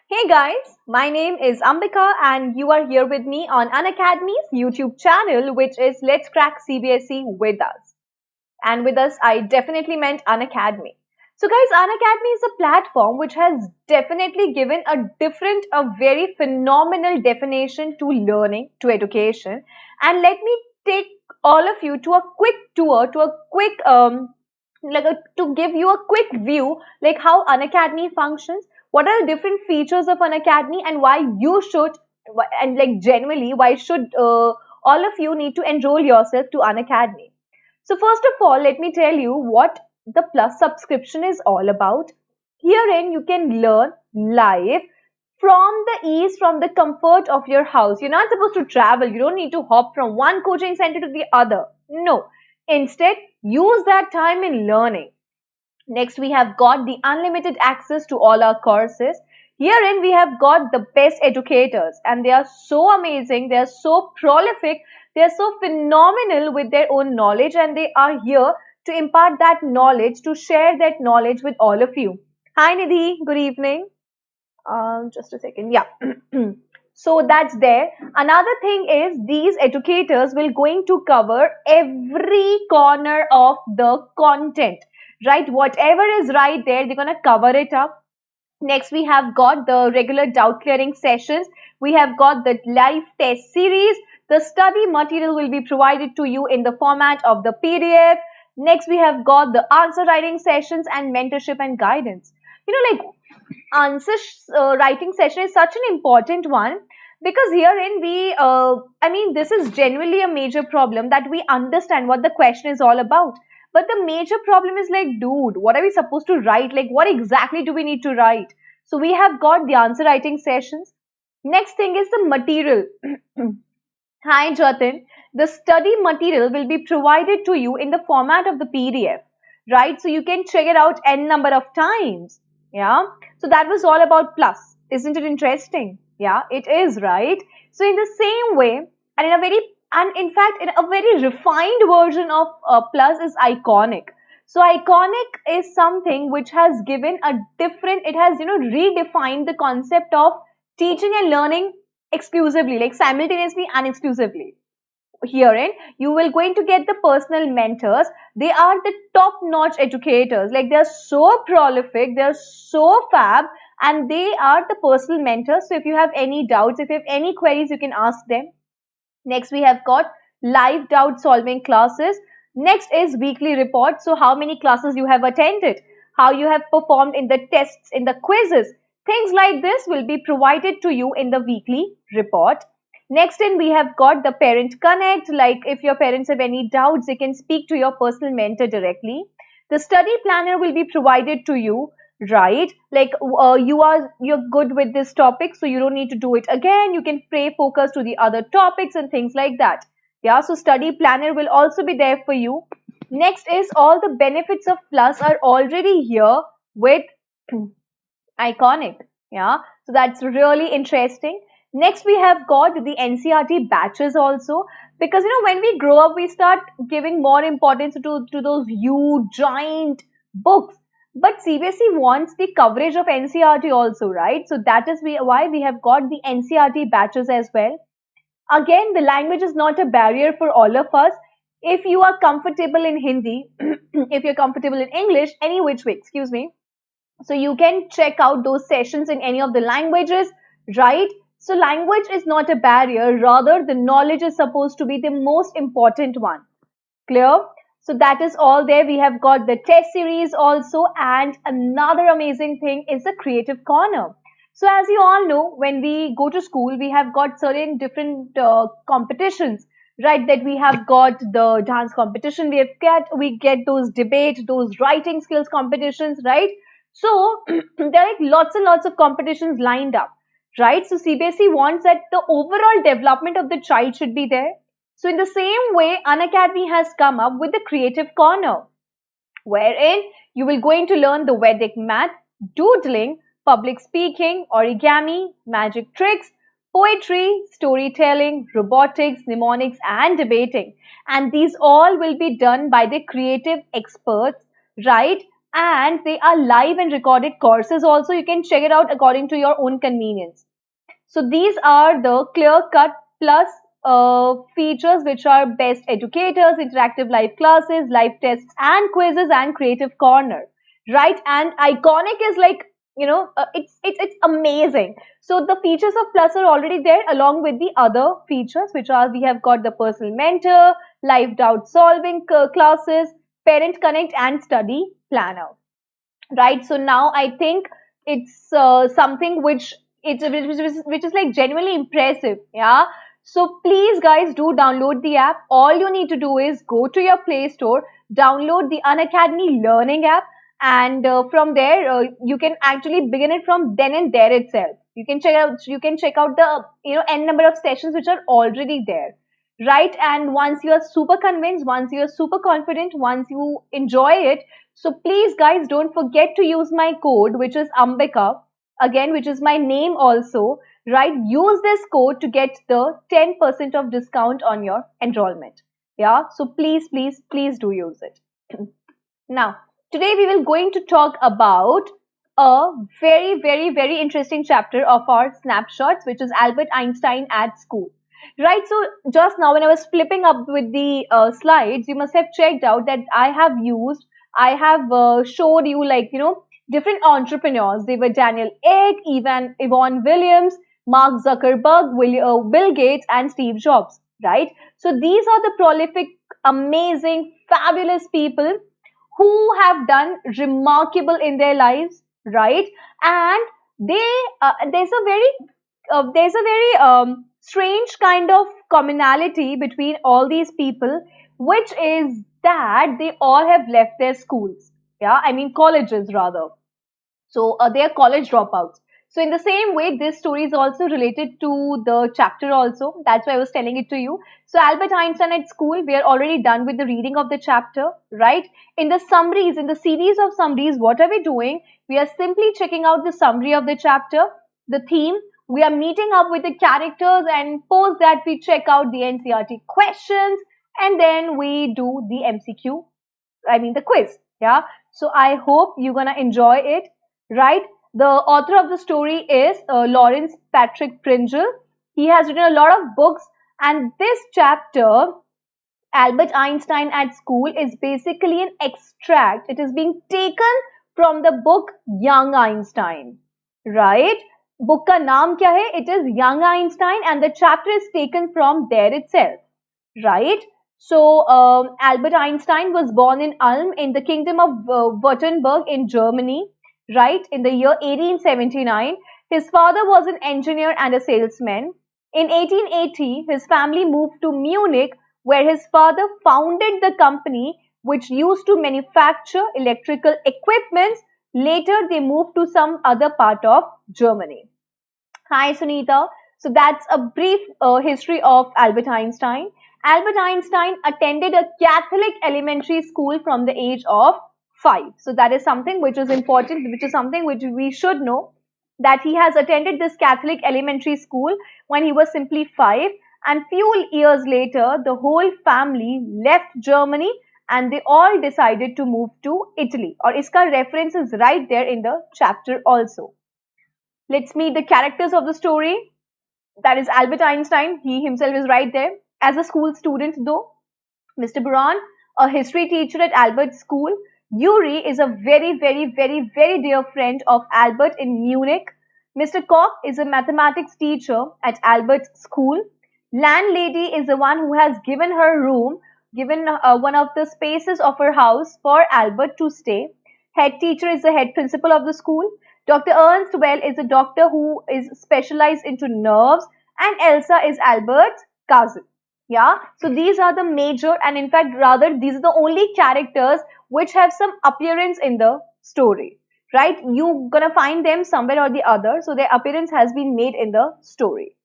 Hey guys, my name is Ambika and you are here with me on Unacademy's YouTube channel, which is Let's Crack CBSE with us. And with us, I definitely meant Unacademy. So guys, Unacademy is a platform which has definitely given a very phenomenal definition to learning, to education. And let me take all of you to a quick tour, to a quick to give you a quick view like how Unacademy functions, what are the different features of Unacademy, and why you should and like generally why should all of you need to enroll yourself to Unacademy. So first of all, let me tell you what the Plus subscription is all about. Herein you can learn live from the ease, from the comfort of your house. You're not supposed to travel. You don't need to hop from one coaching center to the other. No. Instead, use that time in learning. Next, we have got the unlimited access to all our courses. Herein, we have got the best educators, and they are so amazing, they are so prolific, they are so phenomenal with their own knowledge, and they are here to impart that knowledge, to share that knowledge with all of you. Hi, Nidhi. Good evening. Just a second. Yeah. So that's there. Another thing is these educators will going to cover every corner of the content, right? Whatever is right there, they're going to cover it up. Next, we have got the regular doubt clearing sessions. We have got the live test series. The study material will be provided to you in the format of the PDF. Next, we have got the answer writing sessions and mentorship and guidance. Like answer writing session is such an important one because herein this is genuinely a major problem that we understand what the question is all about. But the major problem is like, dude, what are we supposed to write? Like, what exactly do we need to write? So we have got the answer writing sessions. Next thing is the material. Hi, Jatin. The study material will be provided to you in the format of the PDF, right? So you can check it out n number of times. Yeah. So that was all about Plus. Isn't it interesting? Yeah, it is, right? So in the same way, and in fact, in a very refined version of Plus is Iconic. So Iconic is something which has given a different, it has, redefined the concept of teaching and learning exclusively, like simultaneously and exclusively. Herein, you will going to get the personal mentors. They are the top notch educators. Like they're so prolific, they're so fab, and they are the personal mentors. So if you have any doubts, if you have any queries, you can ask them. Next, we have got live doubt solving classes. Next is weekly report. So how many classes you have attended, how you have performed in the tests, in the quizzes. Things like this will be provided to you in the weekly report. Next in, we have got the parent connect. Like if your parents have any doubts, they can speak to your personal mentor directly. The study planner will be provided to you, right? Like you're good with this topic, so you don't need to do it again. You can pay focus to the other topics and things like that. Yeah, so study planner will also be there for you. Next is all the benefits of Plus are already here with Iconic. Yeah, so that's really interesting. Next, we have got the NCRT batches also, because when we grow up, we start giving more importance to those huge, giant books. But CBSE wants the coverage of NCRT also, right? So that is why we have got the NCRT batches as well. Again, the language is not a barrier for all of us. If you are comfortable in Hindi, if you're comfortable in English, any which way, excuse me. So you can check out those sessions in any of the languages, right? So language is not a barrier, rather the knowledge is supposed to be the most important one. Clear? So that is all there. We have got the test series also, and another amazing thing is the creative corner. So as you all know, when we go to school, we have got certain different competitions, right? That we have got the dance competition, we get those debate, those writing skills competitions, right? So there are like lots and lots of competitions lined up, right? So CBSE wants that the overall development of the child should be there. So in the same way, Unacademy has come up with the creative corner, wherein you will going to learn the Vedic math, doodling, public speaking, origami, magic tricks, poetry, storytelling, robotics, mnemonics, and debating. And these all will be done by the creative experts, right? and they are live and recorded courses also. You can check it out according to your own convenience. So these are the clear-cut plus features, which are best educators, interactive live classes, live tests and quizzes, and creative corner, right? And iconic is like, it's amazing. So the features of plus are already there along with the other features, which are, we have got the personal mentor, live doubt solving classes, parent connect, and study planner, right? So now I think it's something which is like genuinely impressive, yeah. So please guys, do download the app. All you need to do is go to your Play Store, download the Unacademy learning app, and from there you can actually begin it from then and there itself. You can check out the n number of sessions which are already there, right? And once you are super convinced, once you are super confident, once you enjoy it, so please guys, don't forget to use my code, which is Ambika, again, which is my name also, right? Use this code to get the 10% of discount on your enrollment. Yeah, so please, please, please do use it. Now, today we will going to talk about a very, very, very interesting chapter of our snapshots, which is Albert Einstein at school. Right, so just now when I was flipping up with the slides, you must have checked out that I have showed you, like, different entrepreneurs. They were Daniel Ek, Yvonne Williams, Mark Zuckerberg, Bill Gates, and Steve Jobs, right? So these are the prolific, amazing, fabulous people who have done remarkable in their lives, right? And they there's a very strange kind of commonality between all these people, which is that they all have left their schools. Yeah, I mean colleges rather. So they are college dropouts. So in the same way, this story is also related to the chapter also. That's why I was telling it to you. So Albert Einstein at school, we are already done with the reading of the chapter, right? In the summaries, in the series of summaries, what are we doing? We are simply checking out the summary of the chapter, the theme. We are meeting up with the characters, and post that we check out the NCERT questions, and then we do the MCQ, I mean the quiz. Yeah. So I hope you're gonna enjoy it, right? The author of the story is Lawrence Patrick Pringle. He has written a lot of books, and this chapter, Albert Einstein at school, is basically an extract. It is being taken from the book Young Einstein, right? Book का नाम क्या है? It is Young Einstein, and the chapter is taken from there itself, right? So Albert Einstein was born in Ulm in the Kingdom of Württemberg in Germany, right, in the year 1879. His father was an engineer and a salesman. In 1880, his family moved to Munich, where his father founded the company which used to manufacture electrical equipments. Later, they moved to some other part of Germany. Hi, Sunita. So that's a brief history of Albert Einstein. Albert Einstein attended a Catholic elementary school from the age of 5. So that is something which is important, which is something which we should know, that he has attended this Catholic elementary school when he was simply 5. And few years later, the whole family left Germany and they all decided to move to Italy. Or iska reference is right there in the chapter also. Let's meet the characters of the story. That is Albert Einstein. He himself is right there. As a school student though, Mr. Braun, a history teacher at Albert's school. Yuri is a very, very, very, very dear friend of Albert in Munich. Mr. Koch is a mathematics teacher at Albert's school. Landlady is the one who has given her room, given one of the spaces of her house for Albert to stay. Head teacher is the head principal of the school. Dr. Ernst Well is a doctor who is specialized into nerves, and Elsa is Albert's cousin. Yeah, so these are the major, and in fact rather these are the only characters which have some appearance in the story, right? You're gonna find them somewhere or the other, so their appearance has been made in the story.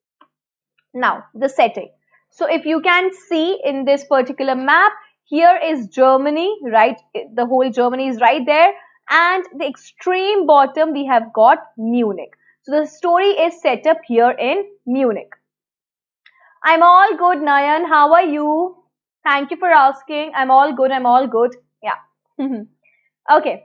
Now the setting. So if you can see in this particular map, here is Germany, right? The whole Germany is right there, and the extreme bottom we have got Munich. So the story is set up here in Munich. I'm all good, Nayan. How are you? Thank you for asking. I'm all good. I'm all good. Yeah. Okay.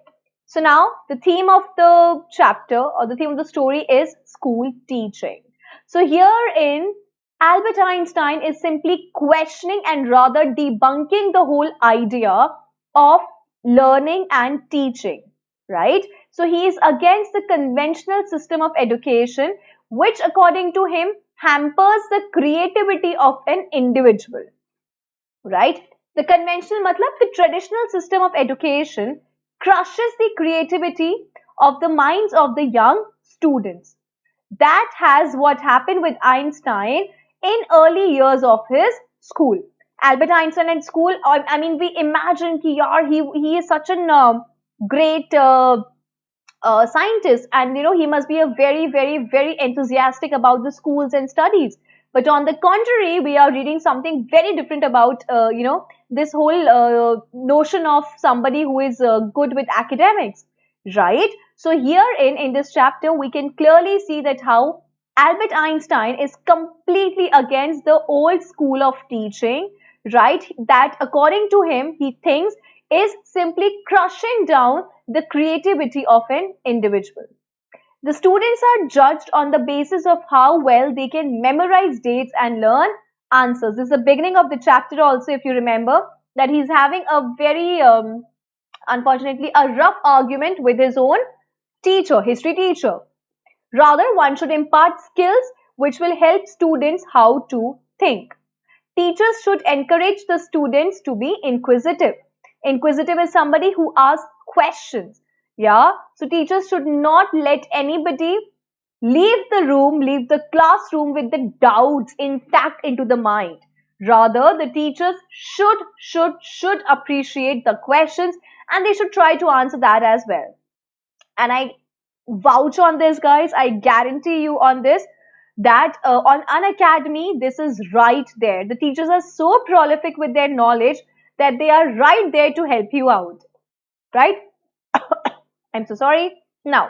So now the theme of the chapter or the theme of the story is school teaching. So herein Albert Einstein is simply questioning and rather debunking the whole idea of learning and teaching, right? So he is against the conventional system of education, which according to him hampers the creativity of an individual, right? The conventional matlab, the traditional system of education crushes the creativity of the minds of the young students. That has what happened with Einstein in early years of his school. Albert Einstein at school, I mean, we imagine he is such an great scientist, and he must be a very, very, very enthusiastic about the schools and studies. But on the contrary, we are reading something very different about this whole notion of somebody who is good with academics, right? So here in this chapter, we can clearly see that how Albert Einstein is completely against the old school of teaching, right? That according to him, he thinks is simply crushing down the creativity of an individual. The students are judged on the basis of how well they can memorize dates and learn answers. This is the beginning of the chapter also, if you remember, that he's having a very, unfortunately, a rough argument with his own teacher, history teacher. Rather, one should impart skills which will help students how to think. Teachers should encourage the students to be inquisitive. Inquisitive is somebody who asks questions. Yeah. So teachers should not let anybody leave the classroom with the doubts intact into the mind. Rather, the teachers should appreciate the questions, and they should try to answer that as well. And I vouch on this, guys. I guarantee you on this that on Unacademy, this is right there. The teachers are so prolific with their knowledge that they are right there to help you out, right? I'm so sorry. Now,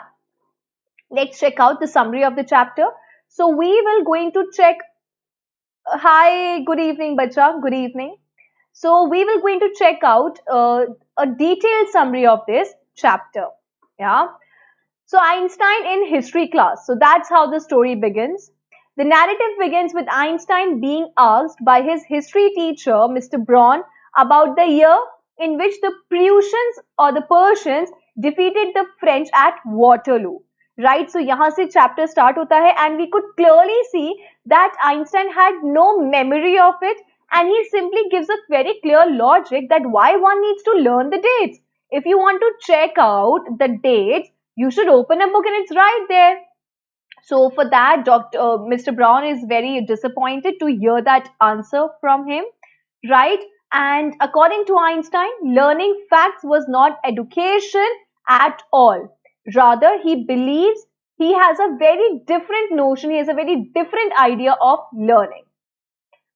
let's check out the summary of the chapter. So we will going to check. Hi, good evening, bacha. Good evening. So we will going to check out a detailed summary of this chapter. Yeah. So Einstein in history class. So that's how the story begins. The narrative begins with Einstein being asked by his history teacher, Mr. Braun, about the year in which the Prussians or the Persians defeated the French at Waterloo. Right? So यहाँ से chapter start होता है, and we could clearly see that Einstein had no memory of it, and he simply gives a very clear logic that why one needs to learn the dates. If you want to check out the dates, you should open a book and it's right there. So for that, Mr. Brown is very disappointed to hear that answer from him, right? And according to Einstein, learning facts was not education at all. Rather, he believes he has a very different notion, he has a very different idea of learning.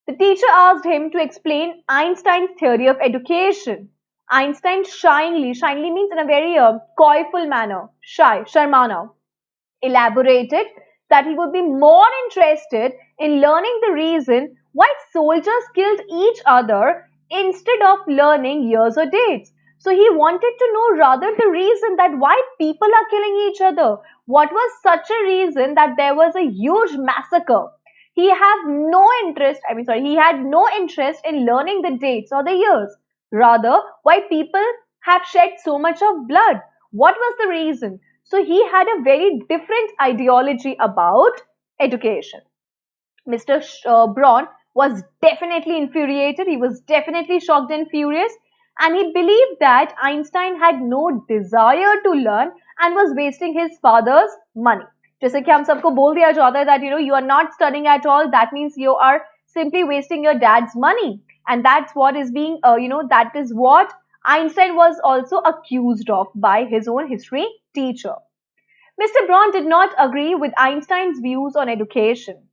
The teacher asked him to explain Einstein's theory of education. Einstein shyly means in a very coyful manner, Sharmana, elaborated that he would be more interested in learning the reason why soldiers killed each other instead of learning years or dates. So he wanted to know rather the reason that why people are killing each other. What was such a reason that there was a huge massacre? He had no interest in learning the dates or the years. Rather, why people have shed so much of blood. What was the reason? So he had a very different ideology about education. Mr. Braun was definitely infuriated. He was definitely shocked and furious. And he believed that Einstein had no desire to learn and was wasting his father's money. जैसे कि हम सबको बोल दिया जाता है that you are not studying at all, that means you are simply wasting your dad's money, and that's what is being that is what Einstein was also accused of by his own history teacher. Mr. Braun did not agree with Einstein's views on education.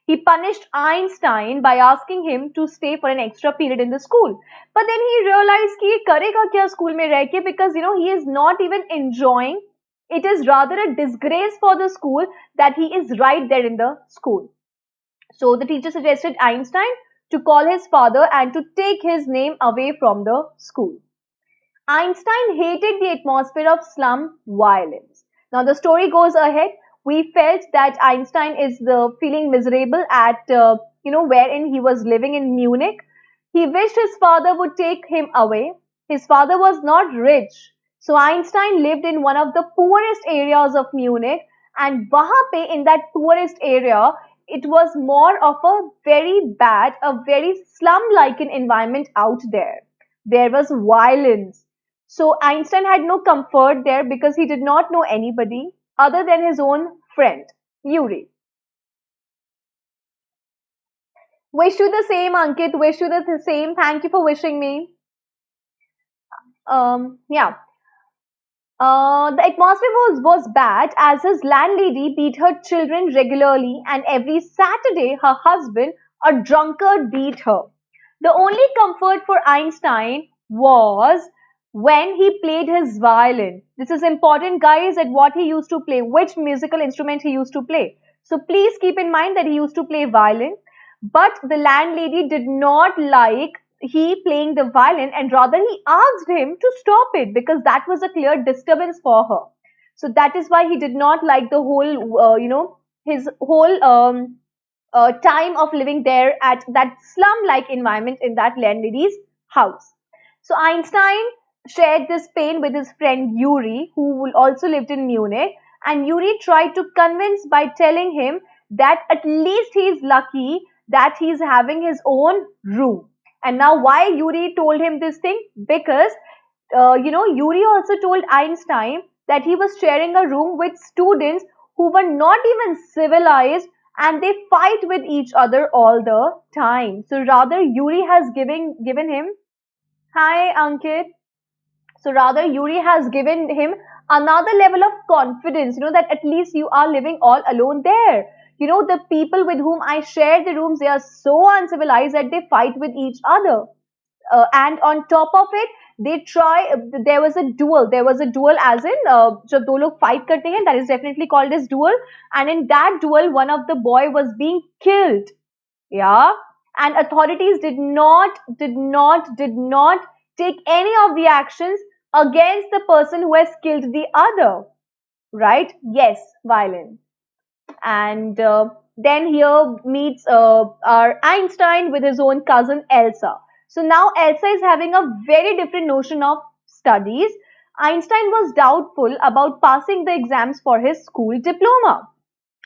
He punished Einstein by asking him to stay for an extra period in the school. But then he realized कि ये करेगा क्या school में रह के, because he is not even enjoying. It is rather a disgrace for the school that he is right there in the school. So the teacher suggested Einstein to call his father and to take his name away from the school. Einstein hated the atmosphere of slum violence. Now the story goes ahead. We felt that Einstein is feeling miserable at wherein he was living in Munich. He wished his father would take him away. His father was not rich, so Einstein lived in one of the poorest areas of Munich, and वहाँ पे in that poorest area, it was more of a very bad, a very slum-like an environment out there. There was violence. So Einstein had no comfort there because he did not know anybody other than his own friend, Yuri. Wish you the same, Ankit. Wish you the same. Thank you for wishing me. Yeah. The atmosphere was bad as his landlady beat her children regularly, and every Saturday her husband, a drunkard, beat her. The only comfort for Einstein was when he played his violin. This is important, guys, at what he used to play, which musical instrument he used to play. So please keep in mind that he used to play violin, but the landlady did not like he playing the violin, and rather he asked him to stop it because that was a clear disturbance for her. So that is why he did not like the whole, his whole time of living there at that slum-like environment in that landlady's house. So Einstein shared this pain with his friend Yuri, who also lived in Munich, and Yuri tried to convince by telling him that at least he is lucky that he is having his own room. And now why Yuri told him this thing? Because, Yuri also told Einstein that he was sharing a room with students who were not even civilized, and they fight with each other all the time. So rather Yuri has given him, hi Ankit. So rather Yuri has given him another level of confidence, that at least you are living all alone there. The people with whom I share the rooms, they are so uncivilized that they fight with each other. And on top of it, there was a duel as in, जब दो लोग fight करते हैं, that is definitely called as duel. And in that duel, one of the boy was being killed. Yeah. And authorities did not take any of the actions against the person who has killed the other. Right? Yes, violence. And then here meets our Einstein with his own cousin Elsa. So now Elsa is having a very different notion of studies. Einstein was doubtful about passing the exams for his school diploma.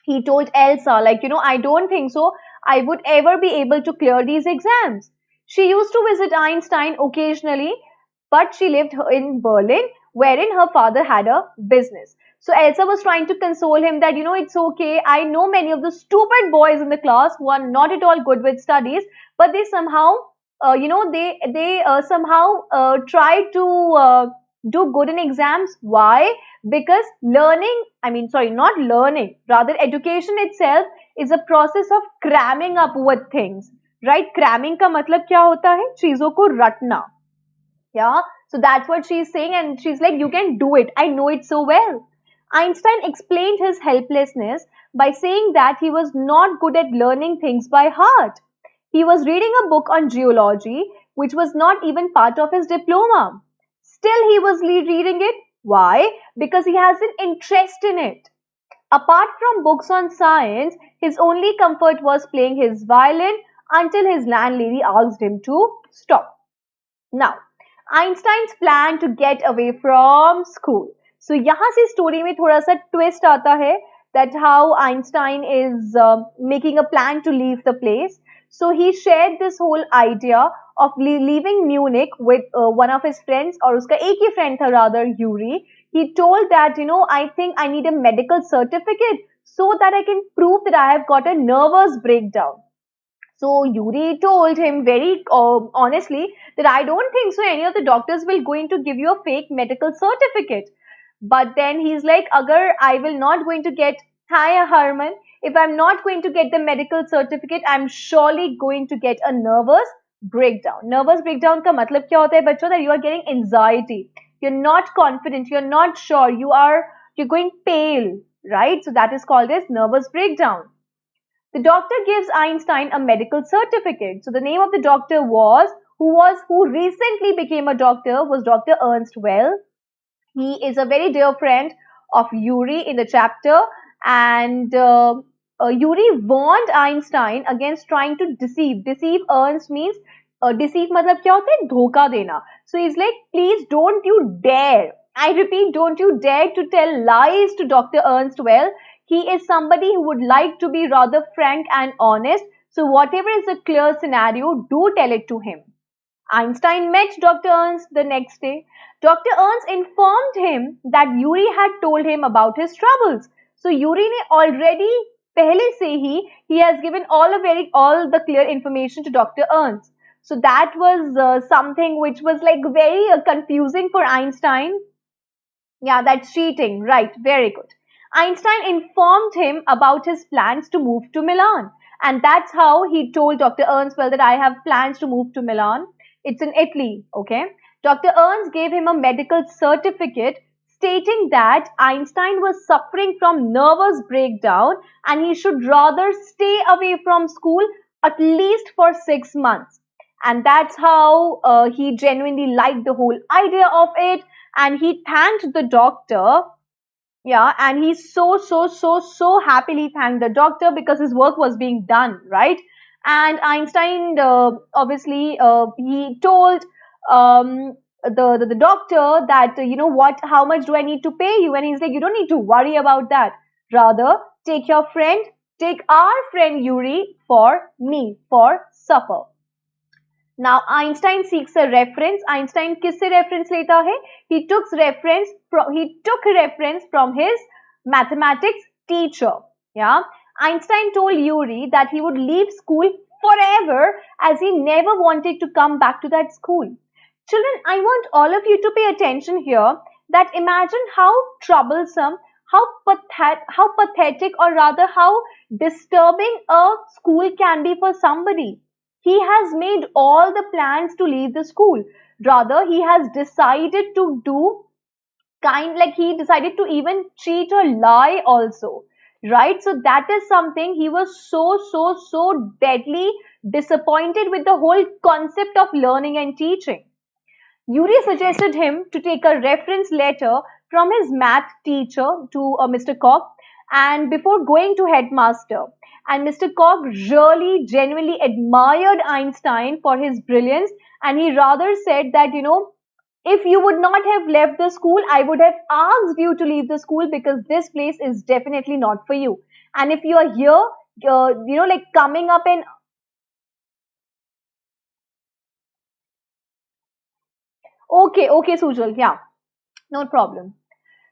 He told Elsa, I don't think so I would ever be able to clear these exams. She used to visit Einstein occasionally, but she lived in Berlin, wherein her father had a business. So Elsa was trying to console him that, it's okay. I know many of the stupid boys in the class who are not at all good with studies, but they somehow, somehow try to do good in exams. Why? Because not learning, rather education itself is a process of cramming up with things, right? Cramming का मतलब क्या होता है? चीजों को रटना. Yeah, so that's what she's saying, and she's like, you can do it. I know it so well. Einstein explained his helplessness by saying that he was not good at learning things by heart. He was reading a book on geology, which was not even part of his diploma. Still, he was reading it. Why? Because he has an interest in it. Apart from books on science, his only comfort was playing his violin until his landlady asked him to stop. Now, Einstein's plan to get away from school. So यहाँ से story में थोड़ा सा twist आता है that how Einstein is making a plan to leave the place. So he shared this whole idea of leaving Munich with one of his friends, और उसका एक ही friend था rather, Yuri. He told that, I think I need a medical certificate so that I can prove that I have got a nervous breakdown. So Yuri told him very honestly that I don't think so any of the doctors will going to give you a fake medical certificate. But then he's like, agar I will not going to get, hi Harman, if I'm not going to get the medical certificate, I'm surely going to get a nervous breakdown. Nervous breakdown का मतलब क्या होता है बच्चों? That you are getting anxiety. You're not confident. You're not sure. You're going pale, right? So that is called as nervous breakdown. The doctor gives Einstein a medical certificate. So the name of the doctor was who recently became a doctor, was Dr. Ernst Well. He is a very dear friend of Yuri in the chapter, and Yuri warned Einstein against trying to deceive. Deceive Ernst means deceive मतलब क्या होता है? धोखा देना. So he's like, please don't you dare. I repeat, don't you dare to tell lies to Dr. Ernst Well. He is somebody who would like to be rather frank and honest. So whatever is a clear scenario, do tell it to him. Einstein met Dr. Ernst the next day. Dr. Ernst informed him that Yuri had told him about his troubles. So Yuri ne already pehle se he has given all the clear information to Dr. Ernst. So that was something which was like very confusing for Einstein. Yeah, that's cheating. Right, very good. Einstein informed him about his plans to move to Milan. And that's how he told Dr. Ernst, well, that I have plans to move to Milan. It's in Italy, okay? Dr. Ernst gave him a medical certificate stating that Einstein was suffering from nervous breakdown and he should rather stay away from school at least for 6 months. And that's how he genuinely liked the whole idea of it. And he thanked the doctor. Yeah, and he so happily thanked the doctor because his work was being done, right? And Einstein, obviously, he told the doctor that, you know what, how much do I need to pay you? And he's like, you don't need to worry about that. Rather, take our friend Yuri for me, for supper. Now Einstein seeks a reference. Einstein किससे reference लेता है? He took reference from his mathematics teacher. Yeah. Einstein told Yuri that he would leave school forever as he never wanted to come back to that school. Children, I want all of you to pay attention here that imagine how troublesome, how pathetic, or rather how disturbing a school can be for somebody. He has made all the plans to leave the school. Rather, he has decided to do he decided to even cheat or lie also. Right? So that is something he was so deadly disappointed with the whole concept of learning and teaching. Yuri suggested him to take a reference letter from his math teacher to Mr. Koch and before going to headmaster. And Mr. Koch really genuinely admired Einstein for his brilliance and he rather said that, you know, if you would not have left the school, I would have asked you to leave the school because this place is definitely not for you. And if you are here, you know, like coming up and okay, Sujal, yeah, no problem.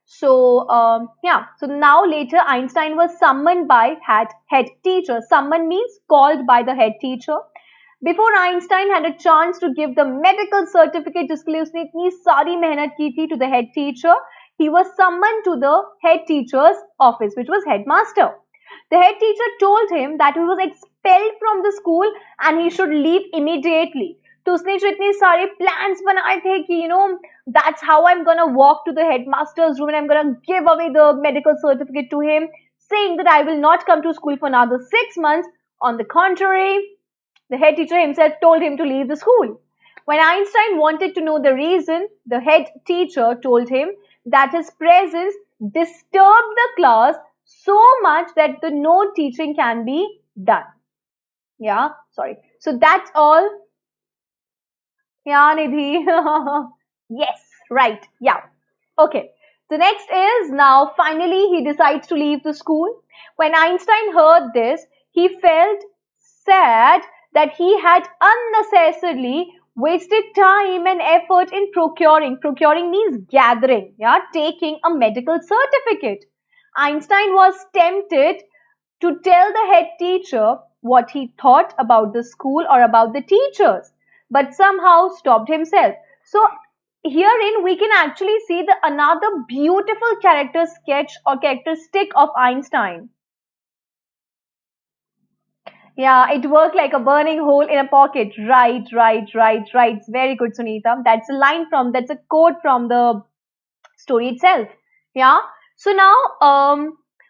So, so now later Einstein was summoned by head teacher. Summoned means called by the head teacher. Before Einstein had a chance to give the medical certificate जिसके लिए उसने इतनी सारी मेहनत की थी to the head teacher, he was summoned to the head teacher's office, which was headmaster. The head teacher told him that he was expelled from the school and he should leave immediately. तो उसने जो इतने सारे plans बनाए थे कि you know that's how I'm gonna walk to the headmaster's room and I'm gonna give away the medical certificate to him, saying that I will not come to school for another 6 months. On the contrary, the head teacher himself told him to leave the school. When Einstein wanted to know the reason, the head teacher told him that his presence disturbed the class so much that no teaching can be done. Yeah, sorry. So that's all. Yeah, Nidhi. Yes, right. Yeah. Okay. The next is now finally he decides to leave the school. When Einstein heard this, he felt sad that he had unnecessarily wasted time and effort in procuring. Procuring means gathering, yeah, taking a medical certificate. Einstein was tempted to tell the head teacher what he thought about the school or about the teachers, but somehow stopped himself. So herein we can actually see another beautiful character sketch or characteristic of Einstein. Yeah, it worked like a burning hole in a pocket. Right. It's very good, Sunita. That's that's a quote from the story itself. Yeah. So now,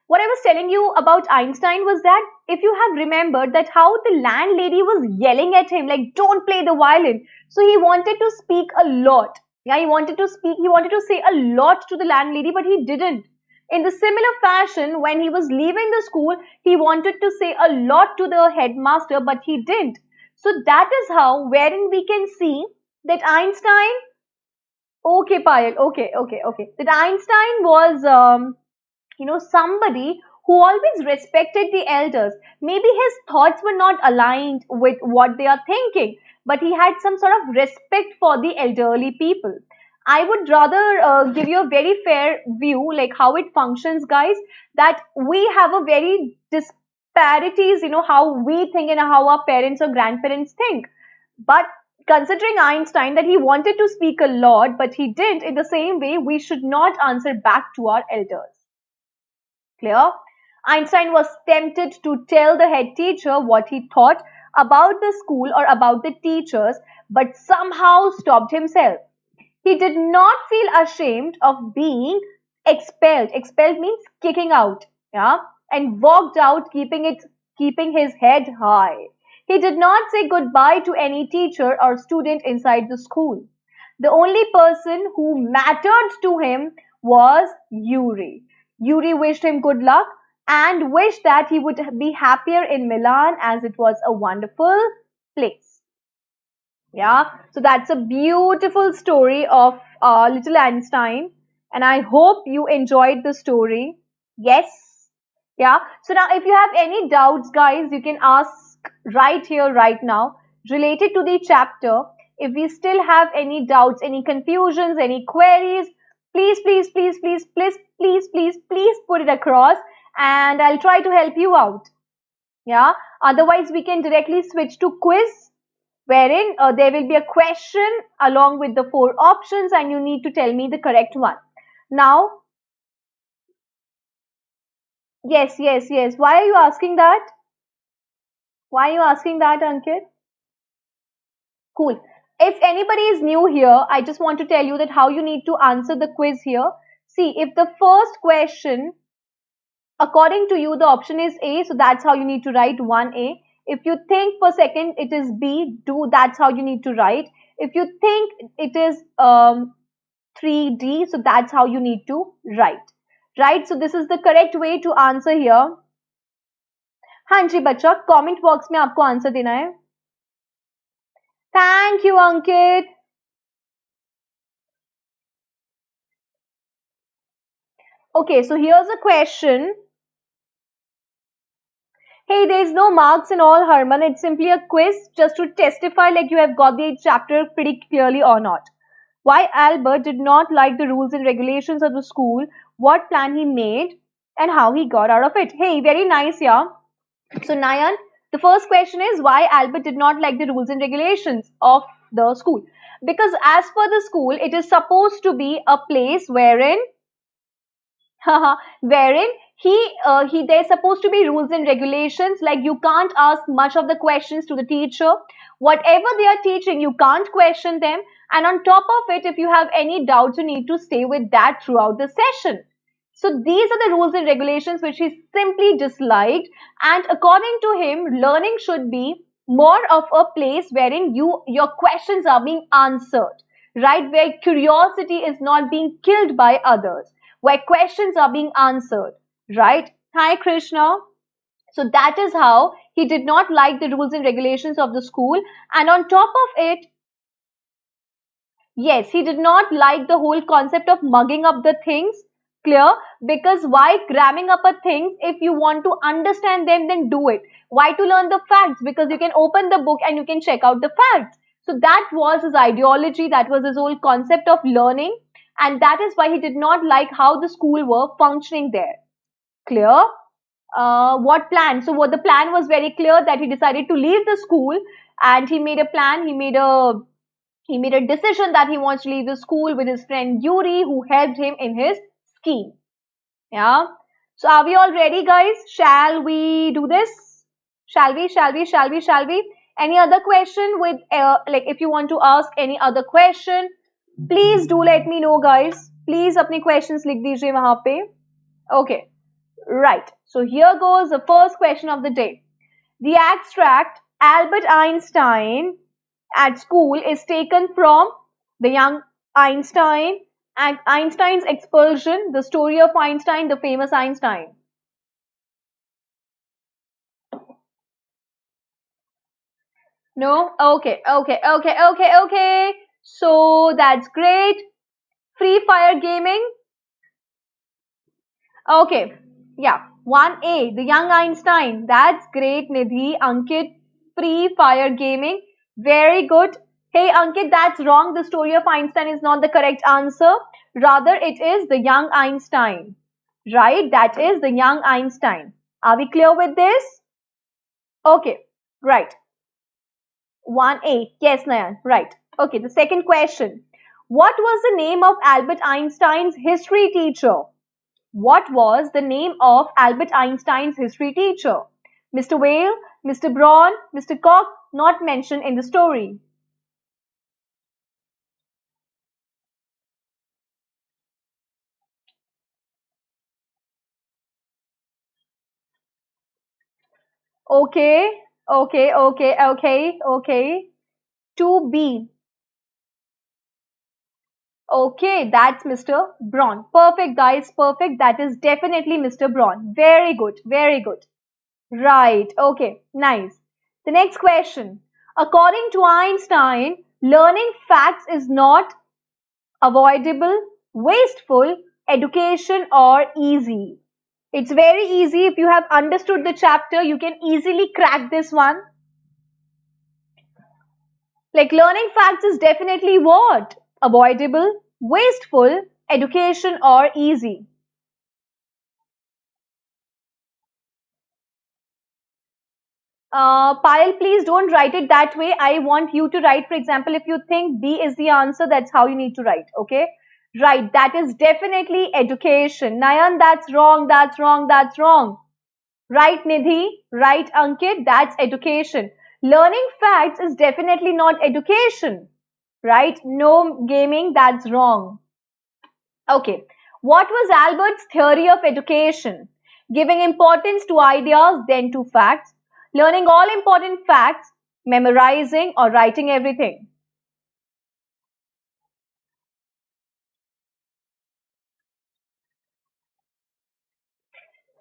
What I was telling you about Einstein was that if you have remembered that how the landlady was yelling at him, like, don't play the violin. So he wanted to speak a lot. Yeah, he wanted to say a lot to the landlady, but he didn't. In the similar fashion, when he was leaving the school, he wanted to say a lot to the headmaster, but he didn't. So that is how, wherein we can see that Einstein, okay, Payal, okay. That Einstein was, somebody who always respected the elders. Maybe his thoughts were not aligned with what they are thinking, but he had some sort of respect for the elderly people. I would rather give you a very fair view, like how it functions, guys, that we have a very disparities, how we think and how our parents or grandparents think. But considering Einstein that he wanted to speak a lot, but he didn't, in the same way, we should not answer back to our elders. Clear? Einstein was tempted to tell the head teacher what he thought about the school or about the teachers, but somehow stopped himself. He did not feel ashamed of being expelled. Expelled means kicking out, yeah, and walked out, keeping his head high. He did not say goodbye to any teacher or student inside the school. The only person who mattered to him was Yuri. Yuri wished him good luck and wished that he would be happier in Milan as it was a wonderful place. Yeah, so that's a beautiful story of little Einstein, and I hope you enjoyed the story. Yes, yeah. So now, if you have any doubts, guys, you can ask right here, right now, related to the chapter. If we still have any doubts, any confusions, any queries, please put it across, and I'll try to help you out. Yeah. Otherwise, we can directly switch to quiz, wherein there will be a question along with the four options and you need to tell me the correct one. Now, yes. Why are you asking that? Why are you asking that, Ankit? Cool. If anybody is new here, I just want to tell you that how you need to answer the quiz here. See, if the first question, according to you, the option is A, so that's how you need to write 1A. If you think for second it is B, do that's how you need to write. If you think it is 3D, so that's how you need to write. Right? So this is the correct way to answer here. हाँ जी बच्चा, comment box में आपको answer देना है. Thank you, Ankit. Okay, so here's a question. Hey, there's no marks in all, Harman. It's simply a quiz just to testify like you have got the chapter pretty clearly or not. Why Albert did not like the rules and regulations of the school, what plan he made, and how he got out of it. Hey, very nice, yeah. So, Nayan, the first question is why Albert did not like the rules and regulations of the school. Because as per the school, it is supposed to be a place wherein wherein there's supposed to be rules and regulations, like you can't ask much of the questions to the teacher. Whatever they are teaching, you can't question them, and on top of it, if you have any doubts, you need to stay with that throughout the session. So these are the rules and regulations which he simply disliked, and according to him, learning should be more of a place wherein your questions are being answered, right, where curiosity is not being killed by others, where questions are being answered, right? Hi, Krishna. So that is how he did not like the rules and regulations of the school. And on top of it, yes, he did not like the whole concept of mugging up the things. Clear? Because why cramming up a things? If you want to understand them, then do it. Why to learn the facts? Because you can open the book and you can check out the facts. So that was his ideology. That was his whole concept of learning. And that is why he did not like how the school were functioning there. Clear? What plan? So what the plan was very clear, that he decided to leave the school, and he made a plan. He made a decision that he wants to leave the school with his friend Yuri, who helped him in his scheme. Yeah. So are we all ready, guys? Shall we do this? Shall we? Any other question with like if you want to ask any other question, please do let me know, guys. Please अपने questions लिख दीजिए वहाँ पे. Okay. Right. So here goes the first question of the day. The abstract Albert Einstein at school is taken from the young Einstein and Einstein's expulsion, the story of Einstein, the famous Einstein. No? Okay. So that's great. Free Fire Gaming. Okay. Yeah. 1A, the young Einstein. That's great, Nidhi. Ankit, Free Fire Gaming. Very good. Hey, Ankit, that's wrong. The story of Einstein is not the correct answer. Rather, it is the young Einstein. Right? That is the young Einstein. Are we clear with this? Okay. Right. 1A. Yes, Nayan. Right. Okay. The second question. What was the name of Albert Einstein's history teacher? What was the name of Albert Einstein's history teacher? Mr. Whale, Mr. Braun, Mr. Koch, not mentioned in the story. Okay, okay. 2B. Okay, that's Mr. Braun. Perfect, guys, perfect. That is definitely Mr. Braun. Very good, very good. Right, okay, nice. The next question. According to Einstein, learning facts is not avoidable, wasteful, education, or easy. It's very easy. If you have understood the chapter, you can easily crack this one. Like learning facts is definitely what? Avoidable, wasteful, education, or easy. Payal, please don't write it that way. I want you to write, for example, if you think B is the answer, that's how you need to write, okay? Right, that is definitely education. Nayan, that's wrong. Right, Nidhi? Right, Ankit? That's education. Learning facts is definitely not education. Right? No gaming, that's wrong. Okay. What was Albert's theory of education? Giving importance to ideas, then to facts. Learning all important facts, memorizing or writing everything.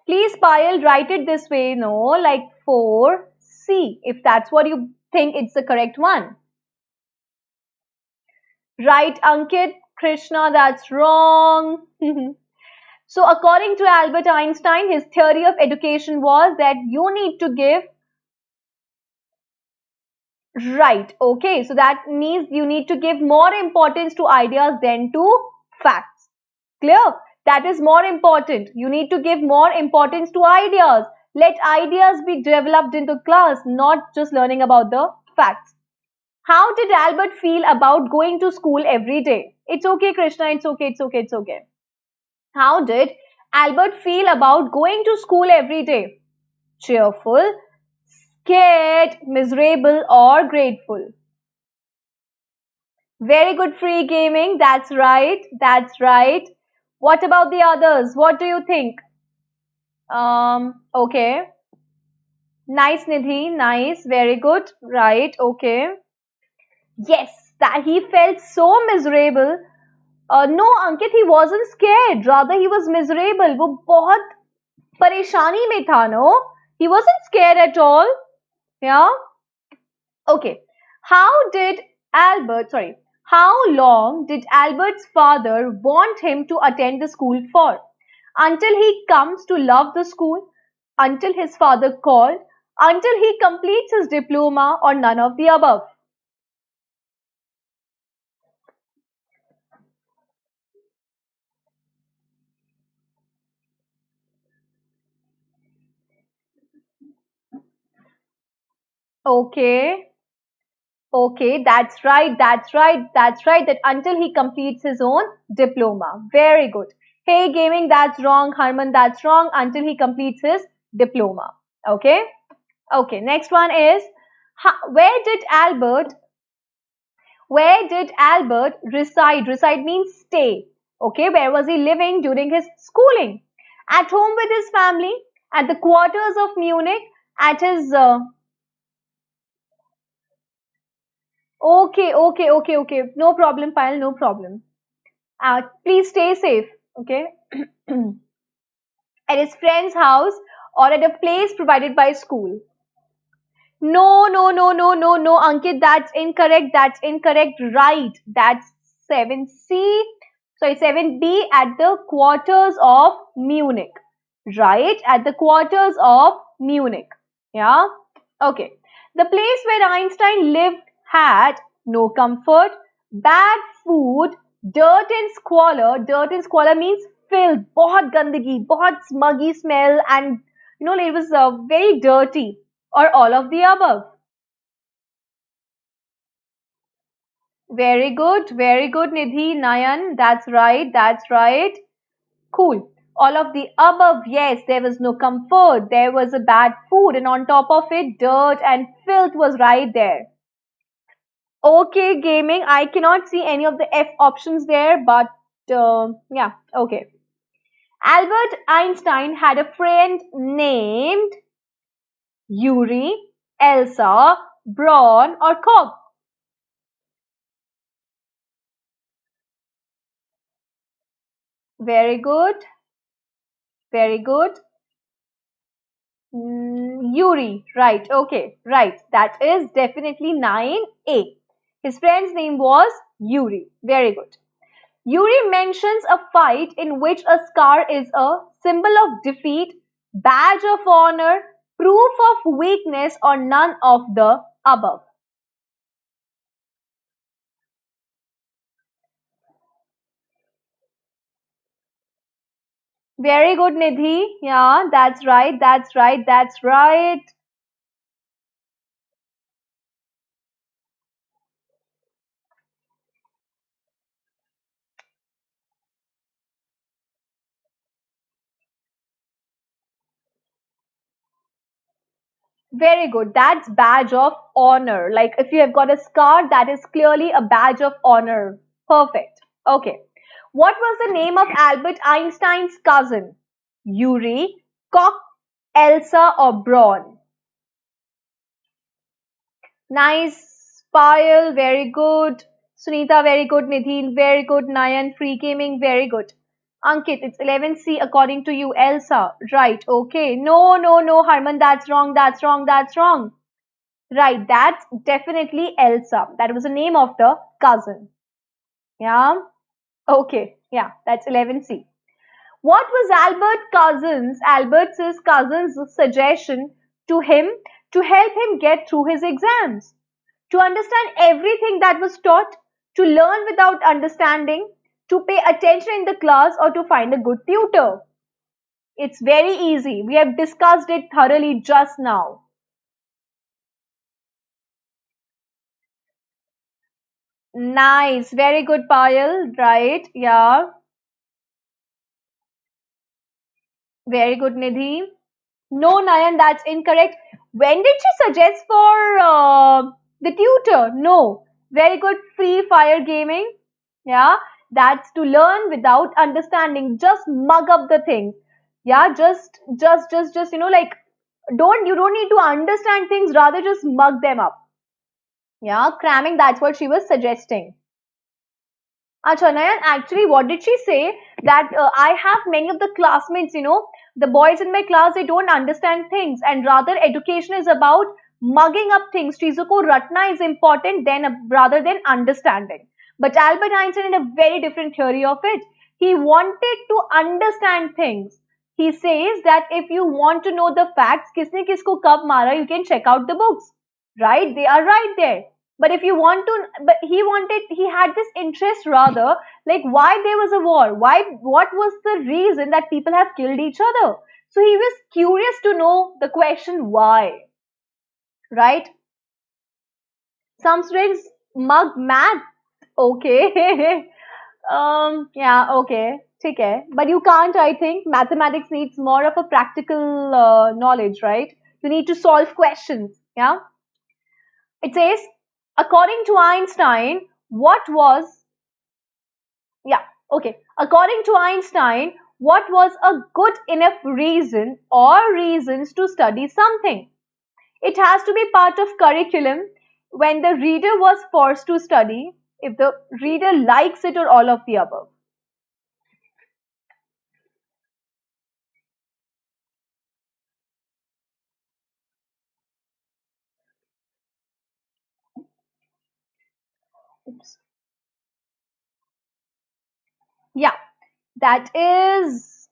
Please, Payal, write it this way, no, like 4C, if that's what you think it's the correct one. Right, Ankit? Krishna, that's wrong. So, according to Albert Einstein, his theory of education was that you need to give right. Okay, so that means you need to give more importance to ideas than to facts. Clear? That is more important. You need to give more importance to ideas. Let ideas be developed into class, not just learning about the facts. How did Albert feel about going to school every day? It's okay, Krishna. It's okay. How did Albert feel about going to school every day? Cheerful, scared, miserable, or grateful? Very good, free gaming. That's right. That's right. What about the others? What do you think? Okay. Nice, Nidhi. Nice. Very good. Right. Okay. Yes, that he felt so miserable. No, Ankit, he wasn't scared. Rather, he was miserable. वो बहुत परेशानी में था, no? He wasn't scared at all. Yeah. Okay. How long did Albert's father want him to attend the school for? Until he comes to love the school, until his father called, until he completes his diploma, or none of the above. Okay. Okay, that's right. That until he completes his own diploma. Very good. Hey, gaming, that's wrong. Harman, that's wrong. Until he completes his diploma. Okay. Okay. Next one is where did Albert reside? Reside means stay. Okay. Where was he living during his schooling? At home with his family, at the quarters of Munich, at his okay. No problem, Payal, no problem. Please stay safe, okay? At his friend's house or at a place provided by school. No, Ankit, that's incorrect. That's incorrect. Right. That's 7C. Sorry, 7B at the quarters of Munich. Right. At the quarters of Munich. Yeah. Okay. The place where Einstein lived had no comfort, bad food, dirt and squalor. Dirt and squalor means filth, बहुत गंदगी, बहुत smuggy smell, and it was very dirty, or all of the above. Very good, Nidhi, Nayan. That's right, that's right. Cool. All of the above, yes, there was no comfort, there was a bad food, and on top of it, dirt and filth was right there. Okay, gaming. I cannot see any of the F options there, but yeah, okay. Albert Einstein had a friend named Yuri, Elsa, Braun, or Cobb. Very good, very good. Yuri, right, okay, right. That is definitely 9A. His friend's name was Yuri. Very good. Yuri mentions a fight in which a scar is a symbol of defeat, badge of honor, proof of weakness, or none of the above. Very good, Nidhi. Yeah, that's right, that's right, that's right. Very good. That's badge of honor. Like if you have got a scar, that is clearly a badge of honor. Perfect. Okay. What was the name of Albert Einstein's cousin? Yuri, Koch, Elsa, or Braun? Nice. Payal, very good. Sunita, very good. Nidhi, very good. Nayan, free gaming, very good. Ankit, it's 11C according to you. Elsa, right. Okay. No, Harman, that's wrong. That's wrong. Right, that's definitely Elsa. That was the name of the cousin. Yeah. Okay. Yeah, that's 11C. What was Albert's cousin's suggestion to him to help him get through his exams? To understand everything that was taught, to learn without understanding, to pay attention in the class, or to find a good tutor? It's very easy. We have discussed it thoroughly just now. Nice. Very good, Payal. Right. Yeah. Very good, Nidhi. No, Nayan, that's incorrect. When did she suggest for the tutor? No. Very good, free fire gaming. Yeah, that's to learn without understanding. Just mug up the things. Yeah, like you don't need to understand things. Rather, just mug them up. Yeah, cramming. That's what she was suggesting. Acha, Nayan, actually, what did she say? That I have many of the classmates, the boys in my class, they don't understand things, and rather, education is about mugging up things. चीजों को रटना is important than rather than understanding. But Albert Einstein had a very different theory of it. He wanted to understand things. He says that if you want to know the facts, किसने किसको कब मारा, you can check out the books. Right? They are right there. But if you want to, but he had this interest rather, like why there was a war, what was the reason that people have killed each other. So he was curious to know the question why, right? Some students mug math, okay. Yeah, okay, ठीक है. But you can't, I think. Mathematics needs more of a practical knowledge, right? You need to solve questions, yeah. It says, according to Einstein, what was, yeah, okay. According to Einstein, What was a good enough reason or reasons to study something? It has to be part of curriculum when the reader was forced to study, if the reader likes it, or all of the above. Oops. Yeah, that is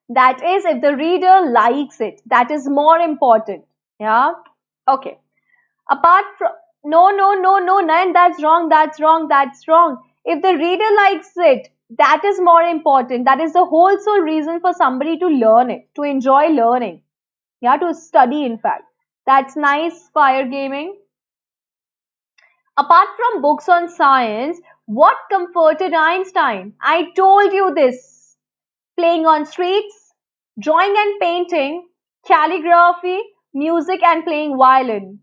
that is if the reader likes it. That is more important. Yeah. Okay. Apart from, no, no, no, no, Nayan, that's wrong, that's wrong, that's wrong. If the reader likes it, that is more important. That is the whole sole reason for somebody to learn it, to enjoy learning. Yeah, to study, in fact. That's nice, fire gaming. Apart from books on science, what comforted Einstein? I told you this. Playing on streets, drawing and painting, calligraphy, music, and playing violin.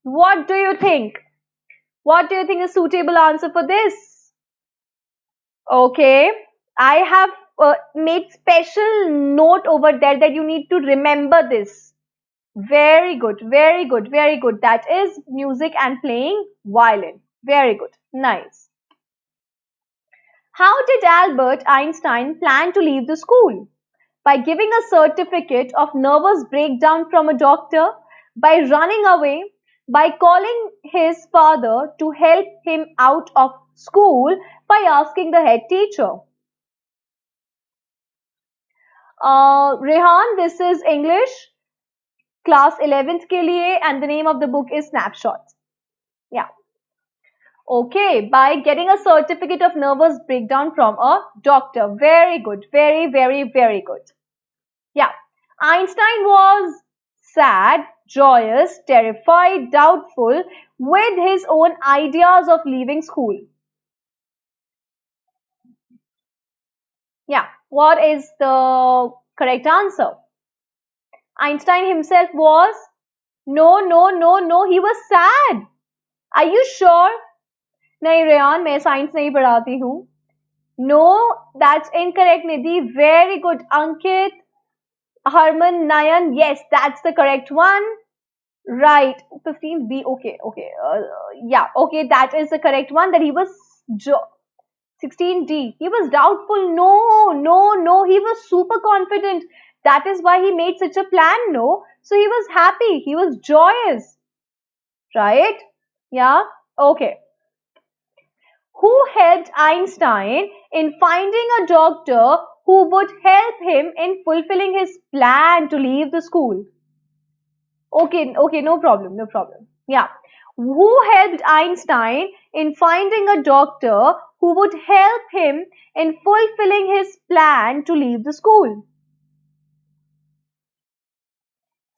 What do you think? What do you think is suitable answer for this? Okay, I have made special note over there that you need to remember this. Very good, very good, very good. That is music and playing violin. Very good, nice. How did Albert Einstein plan to leave the school? By giving a certificate of nervous breakdown from a doctor, by running away, by calling his father to help him out of school, by asking the head teacher. Rehan, this is English, class 11th के लिए, and the name of the book is Snapshots. Yeah. Okay, by getting a certificate of nervous breakdown from a doctor. Very good. Very, very, very good. Yeah. Einstein was sad, joyous, terrified, doubtful with his own ideas of leaving school. Yeah. What is the correct answer? Einstein himself was, no, no, no, no, he was sad. Are you sure? नहीं रेहान, मैं science नहीं पढ़ाती हूँ. No, that's incorrect, Nidhi. Very good, Ankit, Harman, Nayan. Yes, that's the correct one. Right, 15B. Okay, okay. Yeah, okay, that is the correct one. That he was 16D. He was doubtful. No, no, no. He was super confident. That is why he made such a plan. No, so he was happy. He was joyous. Right? Yeah. Okay. Who helped Einstein in finding a doctor who would help him in fulfilling his plan to leave the school? Okay, okay, no problem, no problem. Yeah. Who helped Einstein in finding a doctor who would help him in fulfilling his plan to leave the school?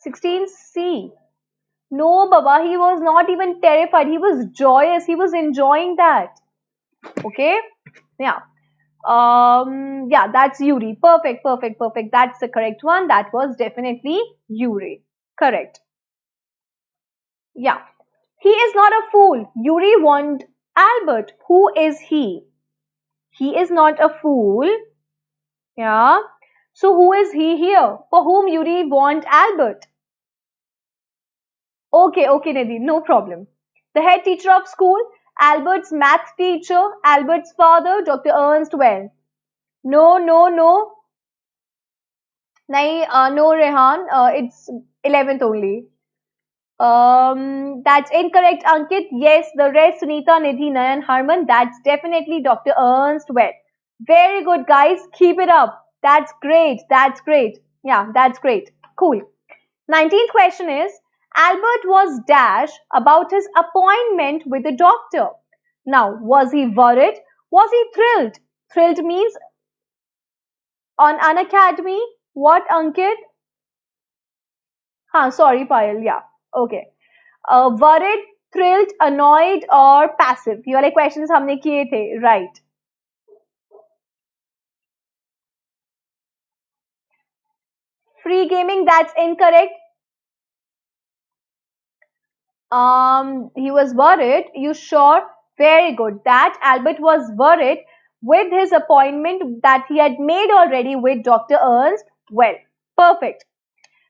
16C. No, Baba, he was not even terrified. He was joyous. He was enjoying that. Okay? Yeah. Yeah, that's Yuri. Perfect, perfect, perfect. That's the correct one. That was definitely Yuri. Correct. Yeah. He is not a fool. Yuri warned Albert. Who is he? He is not a fool. Yeah. So who is he here? For whom Yuri warned Albert? Okay, okay, Nidhi, no problem. The head teacher of school, Albert's math teacher, Albert's father, Dr. Ernst Well. No, no, no. Nahi, no, Rehan. It's 11th only. That's incorrect, Ankit. Yes, the rest, Sunita, Nidhi, Nayan, Harman, that's definitely Dr. Ernst Well. Very good, guys. Keep it up. That's great. That's great. Yeah, that's great. Cool. 19th question is, Albert was dash about his appointment with the doctor. Now, was he worried? Was he thrilled? Thrilled means on Unacademy. What, Ankit? Sorry, Payal. Yeah. Okay. Worried, thrilled, annoyed, or passive? ये वाले questions हमने किए थे. Right. Free gaming, that's incorrect. He was worried. You sure? Very good. That Albert was worried, with his appointment that he had made already with Dr. Ernst? Well, perfect.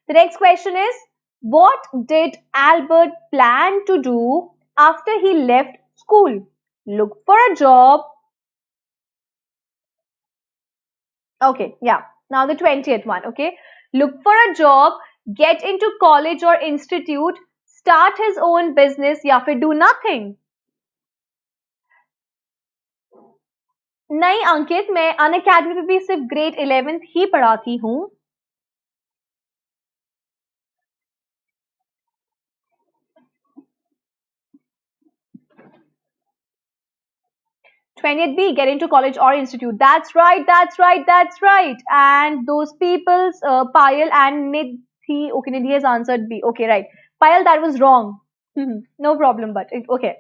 The next question is, what did Albert plan to do after he left school? Look for a job. Okay, yeah. Now the 20th one, okay? Look for a job, get into college or institute, start his own business या फिर do nothing. नहीं अंकित, मैं Unacademy पे भी सिर्फ grade 11th ही पढ़ाती हूँ. 20th B, get into college or institute. That's right, that's right, that's right. And those people's, Payal and Nidhi, okay, Nidhi has answered B. Okay, right. Payal, that was wrong. No problem, but okay.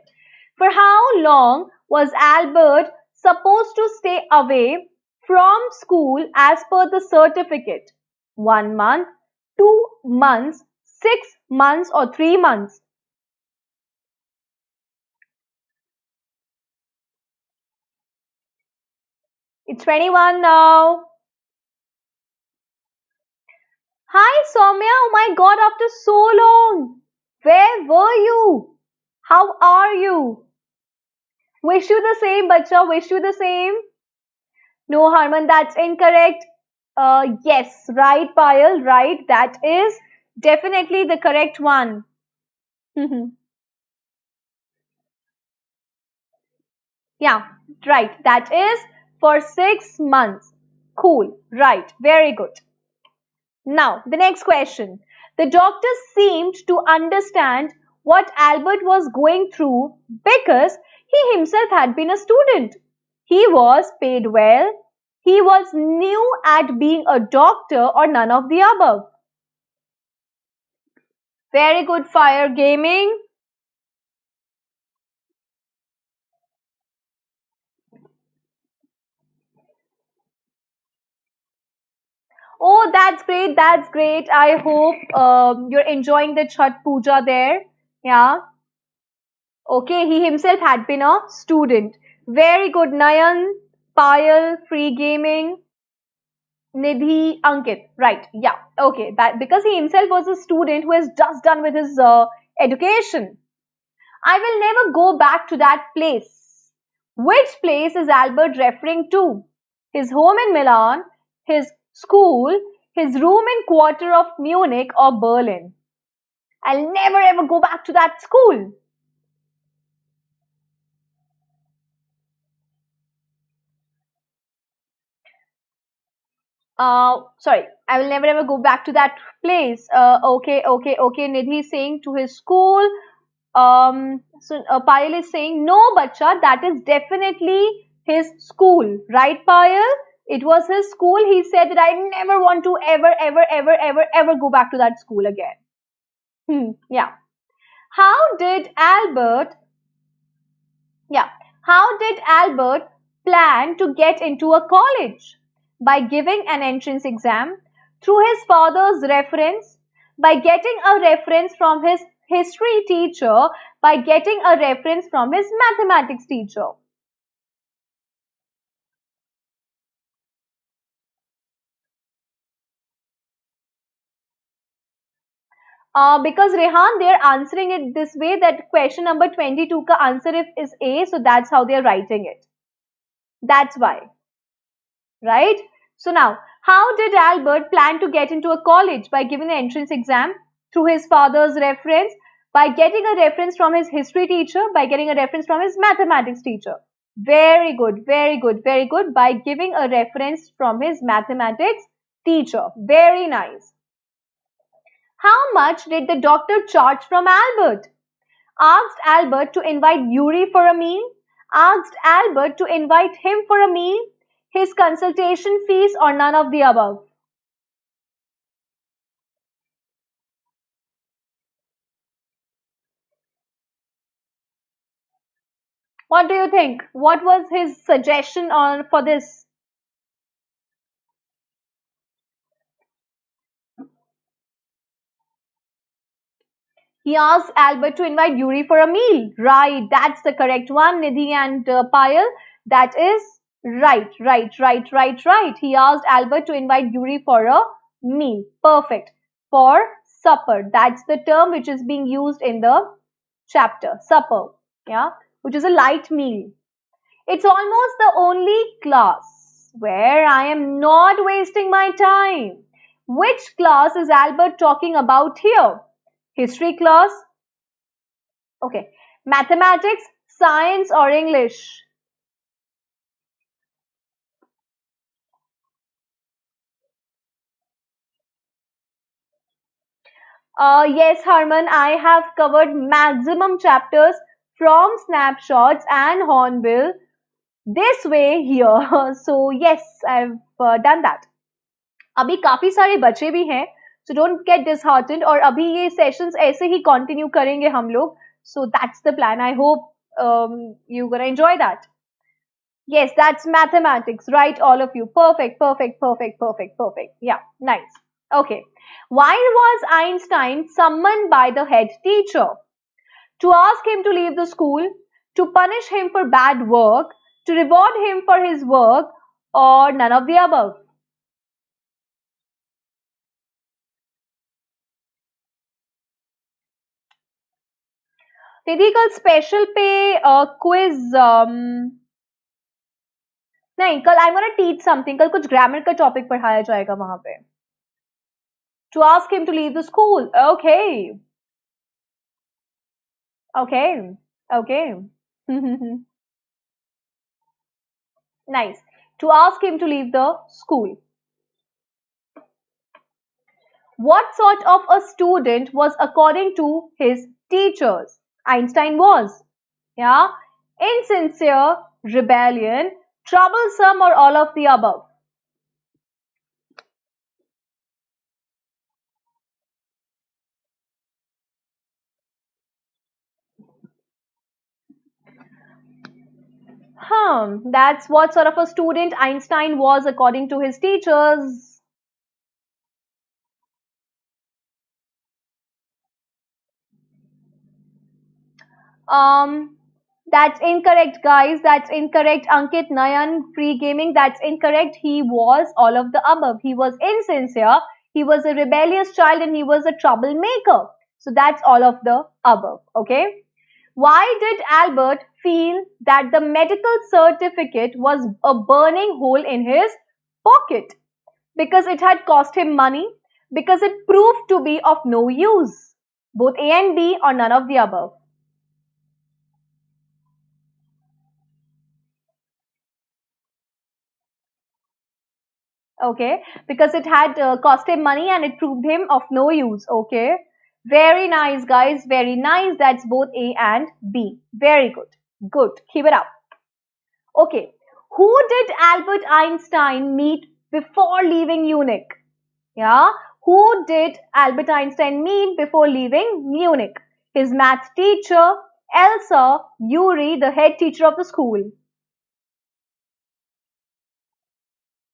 For how long was Albert supposed to stay away from school as per the certificate? 1 month, 2 months, 6 months, or 3 months? It's 21 now. Hi Soumya, oh my god, after so long. Where were you? How are you? Wish you the same, bacha, wish you the same. No, Harman, that's incorrect. Yes, right, Payal, right. That is definitely the correct one. Yeah, right. That is for 6 months. Cool, right. Very good. Now, the next question. The doctor seemed to understand what Albert was going through because he himself had been a student. He was paid well. He was new at being a doctor, or none of the above. Very good, Fire Gaming. Oh, that's great. That's great. I hope you're enjoying the Chhat Puja there. Yeah. Okay, he himself had been a student. Very good, Nayan, Payal, Free Gaming, Nidhi, Ankit. Right, yeah. Okay, that because he himself was a student who has just done with his education. I will never go back to that place. Which place is Albert referring to? His home in Milan, his school, his room in quarter of Munich, or Berlin? I'll never ever go back to that school. Sorry, I will never ever go back to that place. Okay. Nidhi is saying to his school. So Payal is saying, no, bacha, that is definitely his school. Right, Payal? It was his school. He said that I never want to ever go back to that school again. Yeah. How did Albert, yeah, how did Albert plan to get into a college? By giving an entrance exam, through his father's reference, by getting a reference from his history teacher, by getting a reference from his mathematics teacher. Because Rehan, they're answering it this way that question number 22 ka answer if is A, so that's how they're writing it. That's why. Right? So now, how did Albert plan to get into a college? By giving the entrance exam, through his father's reference, by getting a reference from his history teacher, by getting a reference from his mathematics teacher. Very good, very good, very good. By giving a reference from his mathematics teacher. Very nice. How much did the doctor charge from Albert? Asked Albert to invite Yuri for a meal, asked Albert to invite him for a meal, his consultation fees, or none of the above. What do you think? What was his suggestion on for this? He asked Albert to invite Yuri for a meal. Right, that's the correct one, Nidhi and Payal. That is Right. He asked Albert to invite Yuri for a meal. Perfect. For supper. That's the term which is being used in the chapter. Supper. Yeah. Which is a light meal. It's almost the only class where I am not wasting my time. Which class is Albert talking about here? History class? Okay. Mathematics, science, or English? Yes, Harman, I have covered maximum chapters from snapshots and Hornbill this way here. So yes, I've done that. अभी काफी सारे बचे भी हैं, so don't get disheartened. और अभी ये sessions ऐसे ही continue करेंगे हम लोग. So that's the plan. I hope you're gonna enjoy that. Yes, that's mathematics, right? All of you. Perfect. Yeah, nice. Okay. Why was Einstein summoned by the head teacher? To ask him to leave the school, to punish him for bad work, to reward him for his work, or none of the above? दीदी कल special पे quiz नहीं कल I want to teach something कल कुछ grammar का topic पढ़ाया जाएगा वहां पे to ask him to leave the school okay okay okay nice to ask him to leave the school what sort of a student was according to his teachers Einstein was yeah insincere rebellion troublesome or all of the above That's what sort of a student Einstein was according to his teachers. Um, that's incorrect, guys. That's incorrect. Ankit, Nayan, free gaming. That's incorrect. He was all of the above. He was insincere. He was a rebellious child and he was a troublemaker. So that's all of the above. Okay. Why did Albert feel that the medical certificate was a burning hole in his pocket? Because it had cost him money, because it proved to be of no use. Both A and B or none of the above. Okay, because it had cost him money and it proved him of no use. Okay, very nice, guys, very nice. That's both A and B. Very good. Good. Keep it up. Okay, who did Albert Einstein meet before leaving Munich? Yeah, who did Albert Einstein meet before leaving Munich? His math teacher, Elsa, Yuri, the head teacher of the school.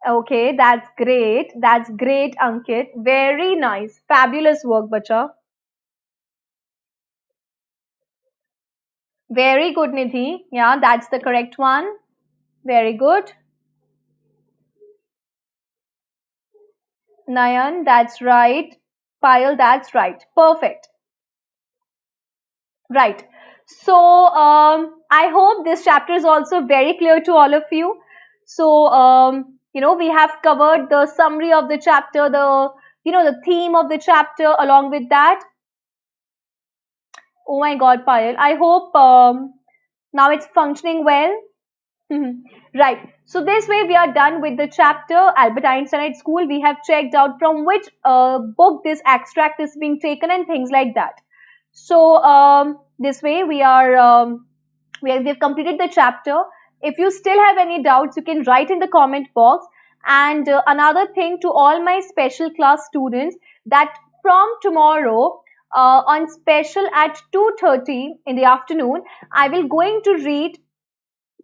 Okay, that's great. That's great, Ankit. Very nice. Fabulous work, bacha. Very good, Nidhi. Yeah, that's the correct one. Very good. Nayan, that's right. Payal, that's right. Perfect. Right. So, I hope this chapter is also very clear to all of you. So, we have covered the summary of the chapter, the theme of the chapter along with that. Oh my God, Payal. I hope now it's functioning well. Right. So this way we are done with the chapter Albert Einstein at School. We have checked out from which book this extract is being taken and things like that. So this way we've completed the chapter. If you still have any doubts, you can write in the comment box. And another thing to all my special class students that from tomorrow on special at 2:30 in the afternoon, I will going to read.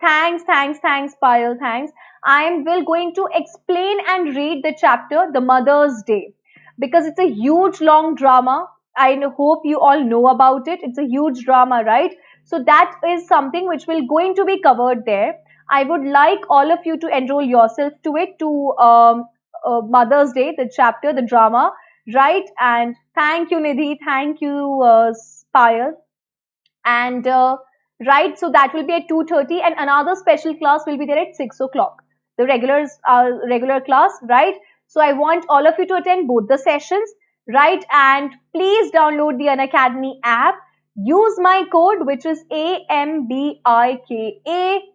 Thanks, Payal, thanks. I am will going to explain and read the chapter The Mother's Day because it's a huge long drama. I hope you all know about it. It's a huge drama, right? So that is something which will going to be covered there. I would like all of you to enroll yourself to it, to Mother's Day, the chapter, the drama, right? And thank you, Nidhi. Thank you, Spire. And right, so that will be at 2:30, and another special class will be there at 6 o'clock. The regulars are regular class, right? So I want all of you to attend both the sessions, right? And please download the Unacademy app. Use my code, which is AMBIKA,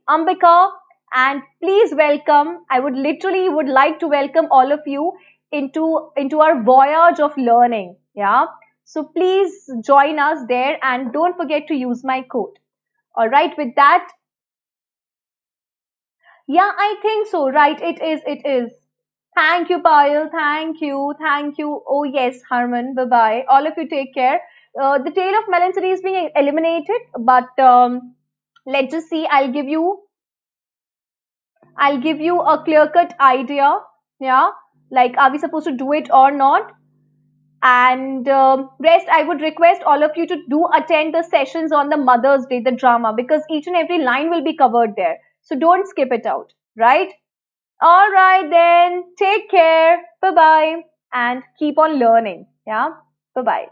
Ambika, and please welcome. I would like to welcome all of you into our voyage of learning. Yeah. So please join us there and don't forget to use my code. All right, with that, yeah, I think so. Right, it is. It is. Thank you, Payal. Thank you. Thank you. Oh, yes, Harman. Bye bye. All of you take care. The tail of melon city is being eliminated, but let's just see. I'll give you a clear cut idea. Yeah, like are we supposed to do it or not? And rest, I would request all of you to do attend the sessions on the Mother's Day, the drama, because each and every line will be covered there. So don't skip it out, right? All right, then take care. Bye bye. And keep on learning. Yeah. Bye bye.